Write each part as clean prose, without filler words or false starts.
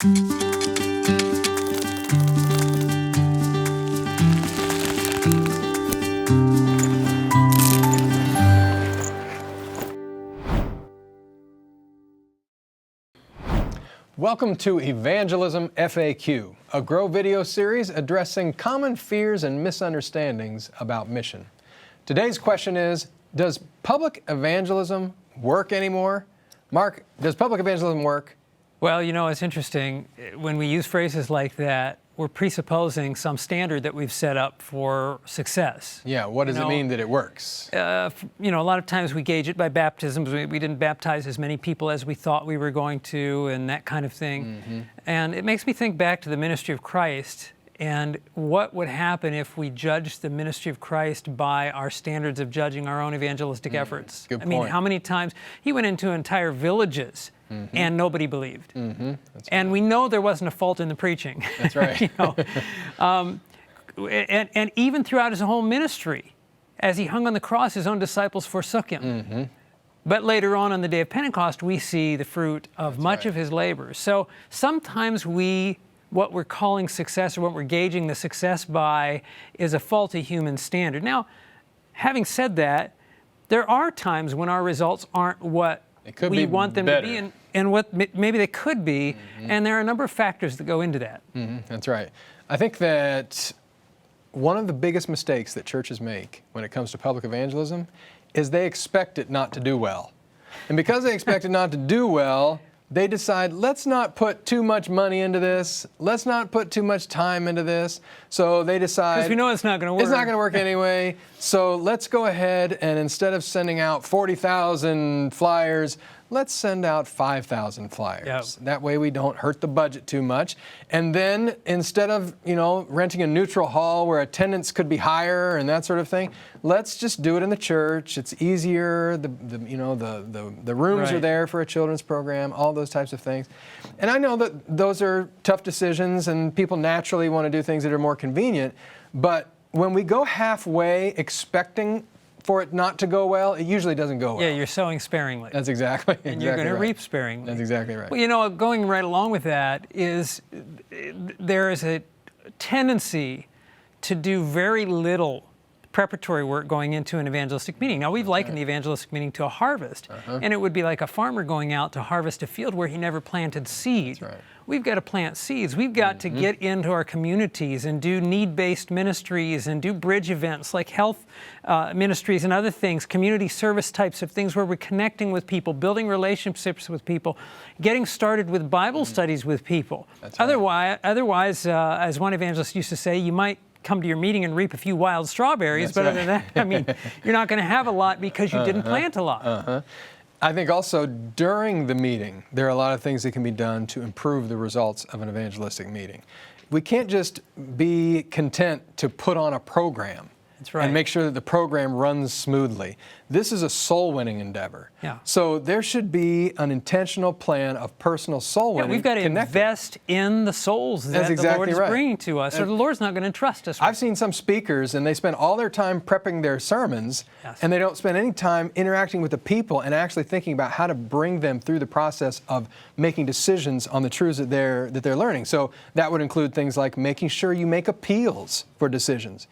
Welcome to Evangelism FAQ, a Grow video series addressing common fears and misunderstandings about mission. Today's question is, does public evangelism work anymore? Mark, does public evangelism work? Well, you know, it's interesting. When we use phrases like that, we're presupposing some standard that we've set up for success. Yeah, what does it mean that it works? A lot of times we gauge it by baptisms. We didn't baptize as many people as we thought we were going to, and that kind of thing. Mm-hmm. And it makes me think back to the ministry of Christ and what would happen if we judged the ministry of Christ by our standards of judging our own evangelistic efforts. Good point. I mean, how many times he went into entire villages and nobody believed. Mm-hmm. That's and right. We know there wasn't a fault in the preaching. That's right. And even throughout his whole ministry, as he hung on the cross, his own disciples forsook him. Mm-hmm. But later on the day of Pentecost, we see the fruit of much of his labors. So sometimes what we're calling success, or what we're gauging the success by, is a faulty human standard. Now, having said that, there are times when our results aren't what we want them to be, and what maybe they could be, and there are a number of factors that go into that. That's right. I think that one of the biggest mistakes that churches make when it comes to public evangelism is they expect it not to do well. And because they expect it not to do well, they decide, let's not put too much money into this. Let's not put too much time into this. So they decide, because we know it's not going to work. It's not going to work anyway. So let's go ahead and instead of sending out 40,000 flyers, let's send out 5,000 flyers. Yep. That way we don't hurt the budget too much. And then instead of, renting a neutral hall where attendance could be higher and that sort of thing, let's just do it in the church. It's easier. The rooms are there for a children's program, all those types of things. And I know that those are tough decisions and people naturally want to do things that are more convenient. But when we go halfway expecting for it not to go well, it usually doesn't go well. Yeah, you're sowing sparingly. That's exactly And you're going to reap sparingly. That's exactly right. Well, going right along with that is there is a tendency to do very little preparatory work going into an evangelistic meeting. Now, we've likened the evangelistic meeting to a harvest, and it would be like a farmer going out to harvest a field where he never planted seed. That's right. We've got to plant seeds. We've got to get into our communities and do need-based ministries and do bridge events like health ministries and other things, community service types of things where we're connecting with people, building relationships with people, getting started with Bible studies with people. That's right. Otherwise, as one evangelist used to say, you might come to your meeting and reap a few wild strawberries, but other than that, I mean, you're not going to have a lot because you didn't plant a lot. I think also during the meeting, there are a lot of things that can be done to improve the results of an evangelistic meeting. We can't just be content to put on a program. That's right. And make sure that the program runs smoothly. This is a soul-winning endeavor. Yeah. So there should be an intentional plan of personal soul winning. Yeah, we've got to invest in the souls that the Lord is bringing to us, or the Lord's not going to entrust us with. I've seen some speakers, and they spend all their time prepping their sermons, and they don't spend any time interacting with the people and actually thinking about how to bring them through the process of making decisions on the truths that they're learning. So that would include things like making sure you make appeals for decisions.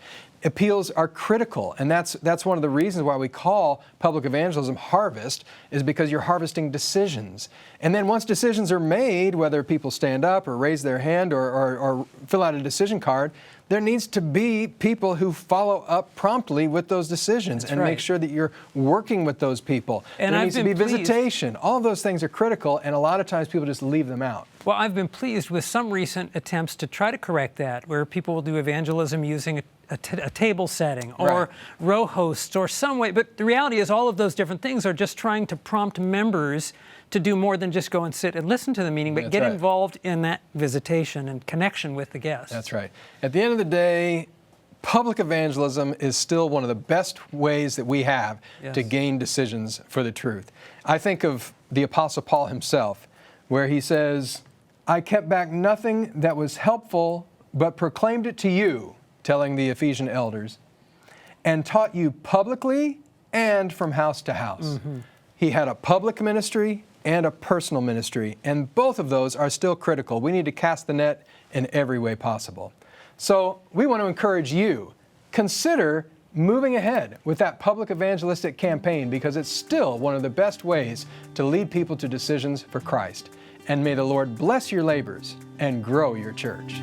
Appeals are critical, and that's one of the reasons why we call public evangelism harvest, is because you're harvesting decisions. And then once decisions are made, whether people stand up or raise their hand or fill out a decision card, there needs to be people who follow up promptly with those decisions and make sure that you're working with those people. And there needs to be visitation. All of those things are critical, and a lot of times people just leave them out. Well, I've been pleased with some recent attempts to try to correct that, where people will do evangelism using a table setting or row hosts or some way. But the reality is all of those different things are just trying to prompt members to do more than just go and sit and listen to the meeting, but get involved in that visitation and connection with the guests. That's right. At the end of the day, public evangelism is still one of the best ways that we have to gain decisions for the truth. I think of the Apostle Paul himself, where he says, I kept back nothing that was helpful, but proclaimed it to you, telling the Ephesian elders, and taught you publicly and from house to house. He had a public ministry and a personal ministry, and both of those are still critical. We need to cast the net in every way possible. So we want to encourage you, consider moving ahead with that public evangelistic campaign, because it's still one of the best ways to lead people to decisions for Christ. And may the Lord bless your labors and grow your church.